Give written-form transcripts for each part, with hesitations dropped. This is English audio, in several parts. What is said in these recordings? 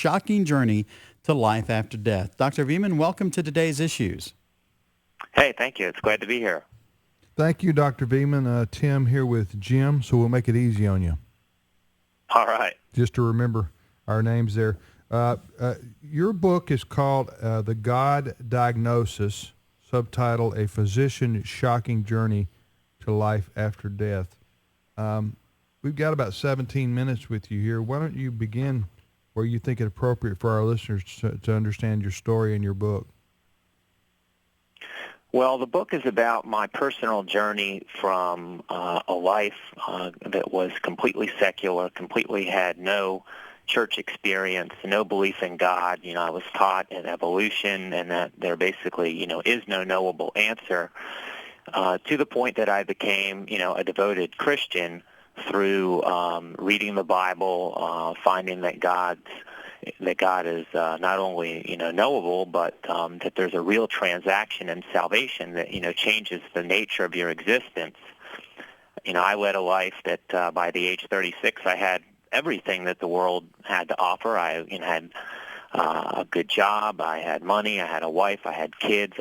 shocking journey to life after death. Dr. Viehman, welcome to today's issues. Hey, thank you. It's glad to be here. Thank you, Dr. Viehman. Tim here with Jim, so we'll make it easy on you. All right. Just to remember our names there. Your book is called The God Diagnosis, subtitle A Physician's Shocking Journey to Life After Death. We've got about 17 minutes with you here. Why don't you begin where you think it appropriate for our listeners to understand your story and your book? Well, the book is about my personal journey from a life that was completely secular, completely had no church experience, no belief in God. I was taught in evolution and that there basically, is no knowable answer, to the point that I became, a devoted Christian through reading the Bible, finding that God is not only knowable, but that there's a real transaction in salvation that changes the nature of your existence. I led a life that by the age 36 I had everything that the world had to offer. I had a good job, I had money, I had a wife, I had kids,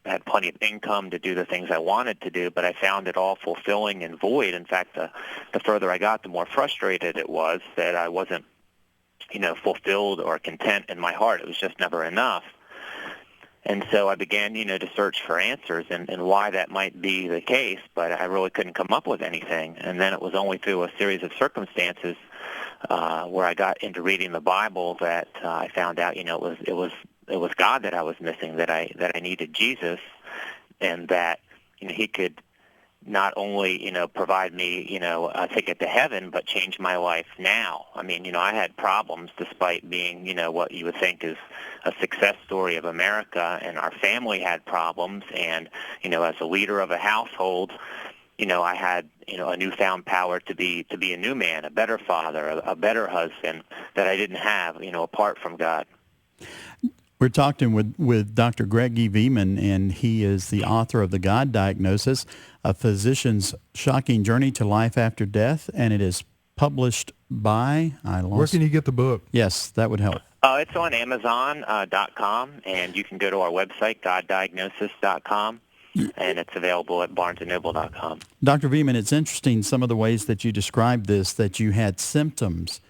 had plenty of income to do the things I wanted to do, but I found it all fulfilling and void. In fact, the further I got, the more frustrated it was that I wasn't fulfilled or content in my heart. It was just never enough. And so I began, to search for answers and why that might be the case, but I really couldn't come up with anything. And then it was only through a series of circumstances where I got into reading the Bible that I found out, it was God that I was missing, that I needed Jesus, and that He could not only, provide me, a ticket to heaven, but change my life now. I mean, I had problems despite being, what you would think is a success story of America, and our family had problems. And, as a leader of a household, I had, a newfound power to be a new man, a better father, a better husband that I didn't have, apart from God. We're talking with Dr. Greg E. Viehman, and he is the author of The God Diagnosis, A Physician's Shocking Journey to Life After Death, and it is published by... Where can you get the book? Yes, that would help. It's on Amazon.com, and you can go to our website, goddiagnosis.com, and it's available at barnesandnoble.com. Dr. Viehman, it's interesting some of the ways that you described this, that you had symptoms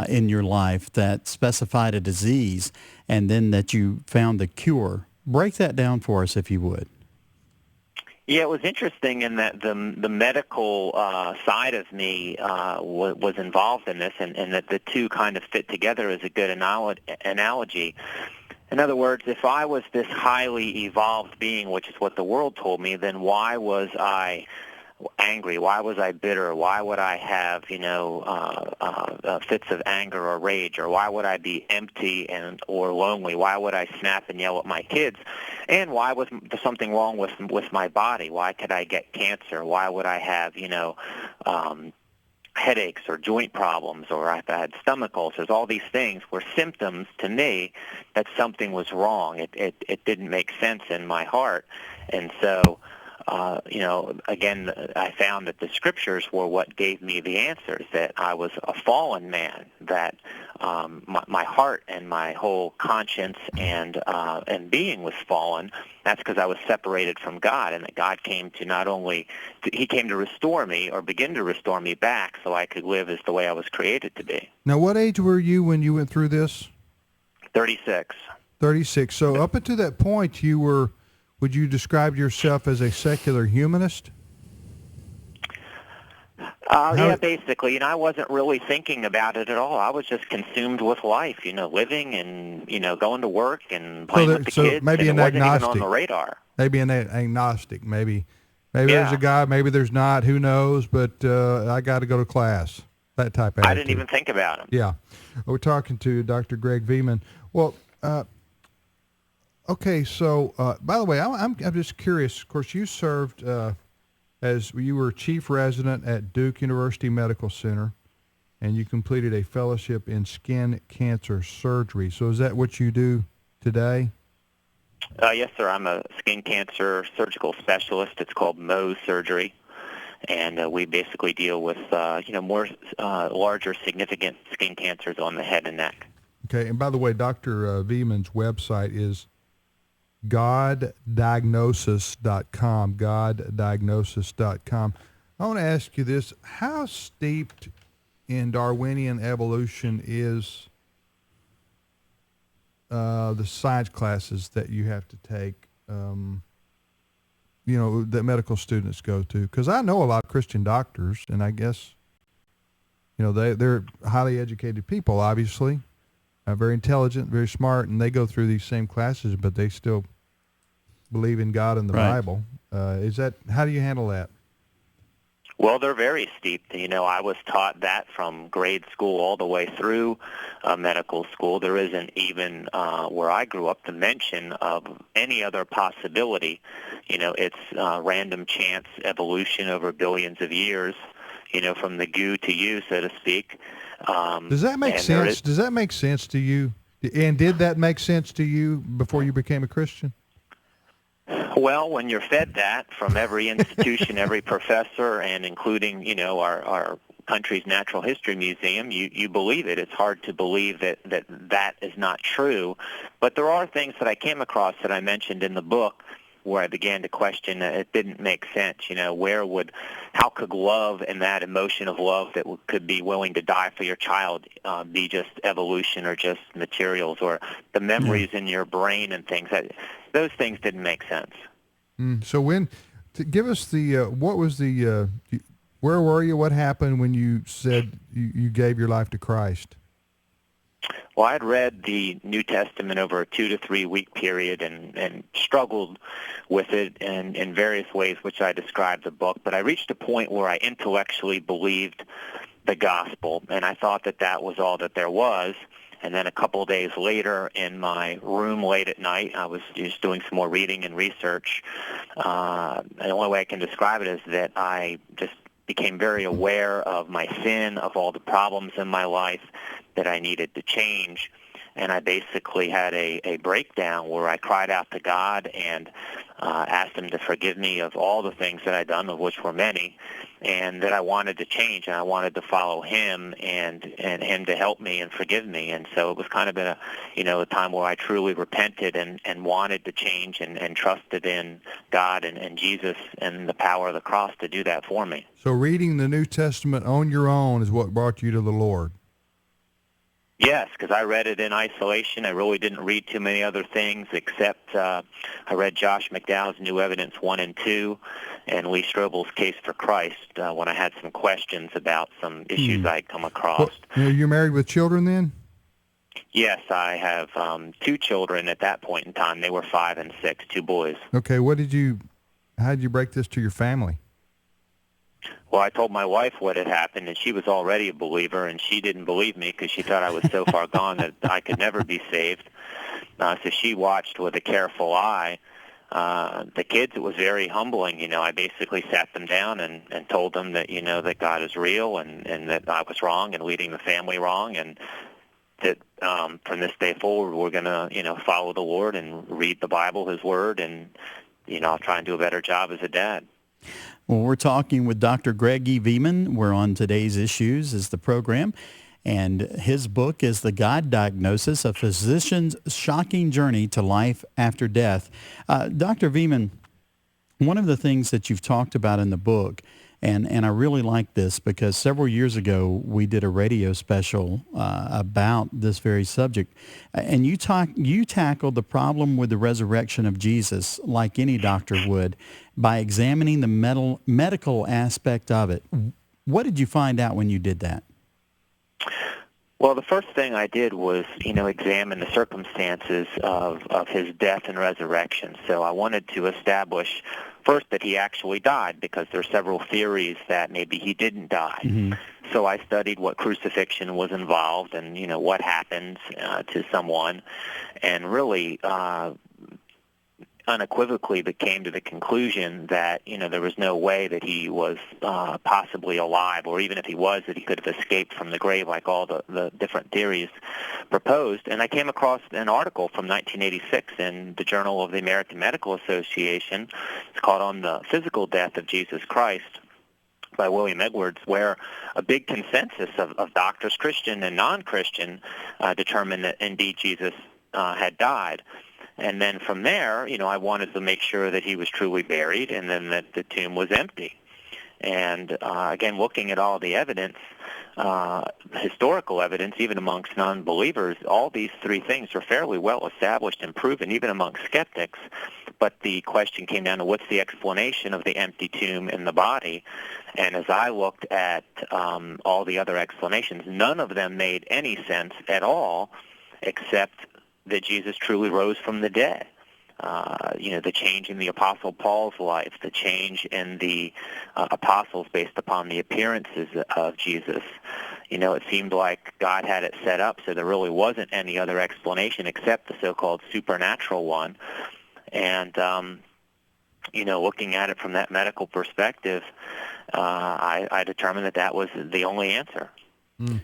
in your life that specified a disease, and then that you found the cure. Break that down for us, if you would. Yeah, it was interesting in that the medical side of me was involved in this, and that the two kind of fit together as a good analogy. In other words, if I was this highly evolved being, which is what the world told me, then why was I angry? Why was I bitter? Why would I have, fits of anger or rage? Or why would I be empty or lonely? Why would I snap and yell at my kids? And why was there something wrong with my body? Why could I get cancer? Why would I have, headaches or joint problems, or if I had stomach ulcers? All these things were symptoms to me that something was wrong. It didn't make sense in my heart. And so again, I found that the scriptures were what gave me the answers, that I was a fallen man, that my heart and my whole conscience and being was fallen. That's because I was separated from God, and that God came to He came to restore me, or begin to restore me back, so I could live as the way I was created to be. Now, what age were you when you went through this? 36. 36. So up until that point, would you describe yourself as a secular humanist? Yeah, basically. I wasn't really thinking about it at all. I was just consumed with life, living and, going to work and playing with the kids. Maybe and an it wasn't agnostic. even on the radar. Maybe an agnostic. Maybe there's a God, maybe there's not. Who knows? But I got to go to class. That type of attitude. I didn't even think about him. Yeah. We're talking to Dr. Greg Viehman. Well, okay, so by the way, I'm just curious. Of course, you served as you were chief resident at Duke University Medical Center, and you completed a fellowship in skin cancer surgery. So is that what you do today? Yes, sir. I'm a skin cancer surgical specialist. It's called Mohs surgery, and we basically deal with more larger, significant skin cancers on the head and neck. Okay, and by the way, Dr. Viehman's website is goddiagnosis.com, goddiagnosis.com. I want to ask you this. How steeped in Darwinian evolution is the science classes that you have to take, that medical students go to? Because I know a lot of Christian doctors, and I guess, they're highly educated people, obviously, very intelligent, very smart, and they go through these same classes, but they still believe in God and the Right. Bible. How do you handle that? Well, they're very steep. I was taught that from grade school all the way through medical school. There isn't even, where I grew up, the mention of any other possibility. It's random chance evolution over billions of years, from the goo to you, so to speak. Does that make sense? Does that make sense to you? And did that make sense to you before you became a Christian? Well, when you're fed that from every institution, every professor, and including, our country's natural history museum, you believe it. It's hard to believe that is not true. But there are things that I came across that I mentioned in the book where I began to question that it didn't make sense. How could love and that emotion of love that could be willing to die for your child be just evolution or just materials, or the memories in your brain and things? Those things didn't make sense. So give us what was where were you? What happened when you said you gave your life to Christ? Well, I had read the New Testament over a 2 to 3 week period and struggled with it in various ways, which I described in the book. But I reached a point where I intellectually believed the gospel, and I thought that was all that there was. And then a couple of days later, in my room late at night, I was just doing some more reading and research. The only way I can describe it is that I just became very aware of my sin, of all the problems in my life that I needed to change. And I basically had a breakdown where I cried out to God and asked him to forgive me of all the things that I'd done, of which were many, and that I wanted to change, and I wanted to follow him and him to help me and forgive me. And so it was kind of a time where I truly repented and wanted to change and trusted in God and Jesus and the power of the cross to do that for me. So reading the New Testament on your own is what brought you to the Lord. Yes, because I read it in isolation. I really didn't read too many other things except I read Josh McDowell's New Evidence 1 and 2 and Lee Strobel's Case for Christ when I had some questions about some issues I'd come across. Well, you're married with children then? Yes, I have 2 children at that point in time. They were 5 and 6, 2 boys. Okay, how did you break this to your family? Well, I told my wife what had happened, and she was already a believer, and she didn't believe me because she thought I was so far gone that I could never be saved. So she watched with a careful eye. The kids, it was very humbling. I basically sat them down and told them that, that God is real and that I was wrong and leading the family wrong, and that from this day forward we're going to, follow the Lord and read the Bible, his word, and, I'll try and do a better job as a dad. Well, we're talking with Dr. Greg E. Viehman. We're on Today's Issues is the program, and his book is The God Diagnosis, A Physician's Shocking Journey to Life After Death. Dr. Viehman, one of the things that you've talked about in the book, and I really like this because several years ago we did a radio special about this very subject, and you tackled the problem with the resurrection of Jesus like any doctor would by examining the medical aspect of it. What did you find out when you did that? Well, the first thing I did was, examine the circumstances of his death and resurrection. So I wanted to establish first that he actually died, because there are several theories that maybe he didn't die. Mm-hmm. So I studied what crucifixion was involved and, what happens to someone, and really unequivocally came to the conclusion that, there was no way that he was possibly alive, or even if he was, that he could have escaped from the grave like all the different theories proposed. And I came across an article from 1986 in the Journal of the American Medical Association. It's called On the Physical Death of Jesus Christ, by William Edwards, where a big consensus of doctors, Christian and non-Christian, determined that indeed Jesus had died. And then from there, I wanted to make sure that he was truly buried and then that the tomb was empty. And again, looking at all the evidence, historical evidence, even amongst non-believers, all these three things are fairly well established and proven, even amongst skeptics. But the question came down to what's the explanation of the empty tomb in the body? And as I looked at all the other explanations, none of them made any sense at all, except that Jesus truly rose from the dead. The change in the Apostle Paul's life, the change in the apostles based upon the appearances of Jesus. It seemed like God had it set up so there really wasn't any other explanation except the so-called supernatural one. And, looking at it from that medical perspective, I determined that was the only answer. Mm.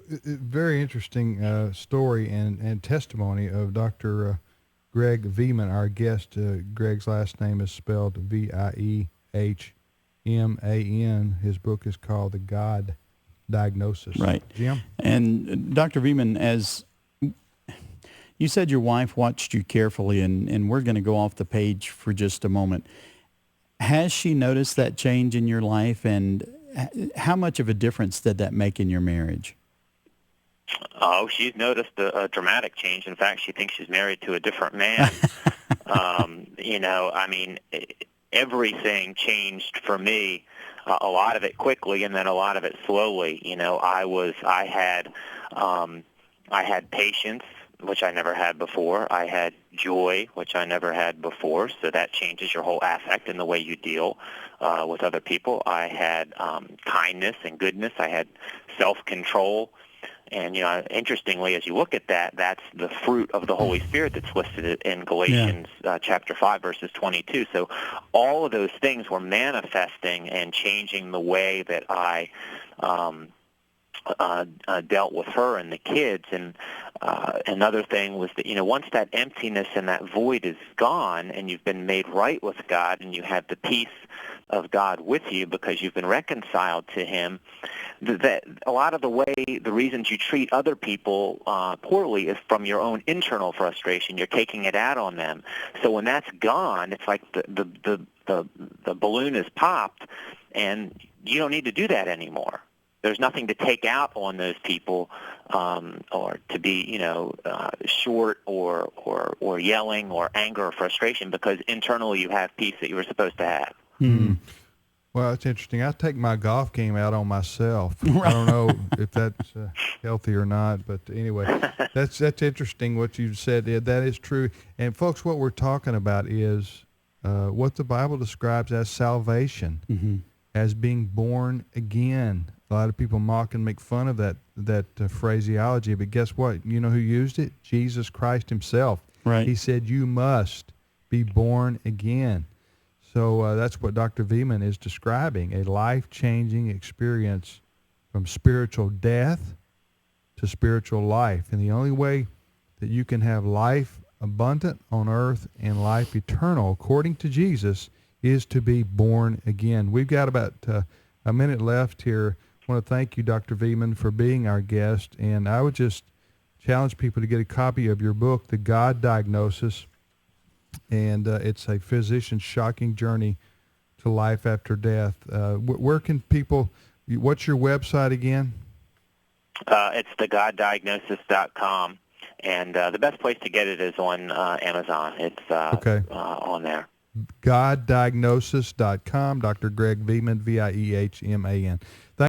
Very interesting story and testimony of Dr. Greg Viehman, our guest. Greg's last name is spelled Viehman. His book is called The God Diagnosis. Right. Jim? And Dr. Viehman, as you said, your wife watched you carefully, and we're going to go off the page for just a moment. Has she noticed that change in your life, and how much of a difference did that make in your marriage? Oh, she's noticed a dramatic change. In fact, she thinks she's married to a different man. Everything changed for me. A lot of it quickly, and then a lot of it slowly. I had patience, which I never had before. I had joy, which I never had before. So that changes your whole affect and the way you deal with other people. I had kindness and goodness. I had self-control. And, interestingly, as you look at that, that's the fruit of the Holy Spirit that's listed in Galatians chapter 5, verses 22. So all of those things were manifesting and changing the way that I dealt with her and the kids. And another thing was that, once that emptiness and that void is gone and you've been made right with God and you have the peace of God with you because you've been reconciled to him, that a lot of the reasons you treat other people poorly is from your own internal frustration. You're taking it out on them. So when that's gone, it's like the balloon is popped, and you don't need to do that anymore. There's nothing to take out on those people, or to be, short or yelling or anger or frustration, because internally you have peace that you were supposed to have. Hmm. Well, it's interesting. I take my golf game out on myself. I don't know if that's healthy or not, but anyway, that's interesting what you said. That is true. And folks, what we're talking about is what the Bible describes as salvation, as being born again. A lot of people mock and make fun of that phraseology, but guess what? You know who used it? Jesus Christ himself. Right. He said, you must be born again. So that's what Dr. Viehman is describing, a life-changing experience from spiritual death to spiritual life. And the only way that you can have life abundant on earth and life eternal, according to Jesus, is to be born again. We've got about a minute left here. I want to thank you, Dr. Viehman, for being our guest. And I would just challenge people to get a copy of your book, The God Diagnosis. And it's a physician's shocking journey to life after death. Where can people, what's your website again? It's thegoddiagnosis.com. And the best place to get it is on Amazon. It's on there. Goddiagnosis.com, Dr. Greg Viehman, Viehman.